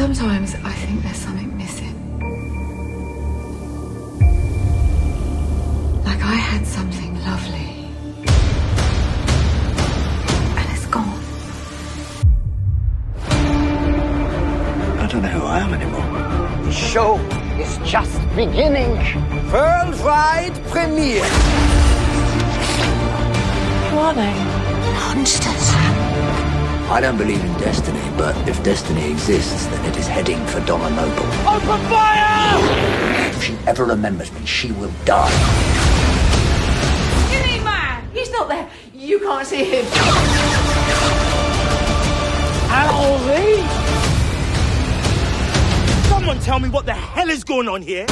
Sometimes I think there's something missing. Like I had something lovely, and it's gone. I don't know who I am anymore. The show is just beginning. Worldwide premiere. Who are they? Monsters. I don't believe in destiny, but if destiny exists, then it is heading for Donna Noble. Open fire! If she ever remembers me, she will die. You mean man? He's not there. You can't see him. Someone tell me what the hell is going on here?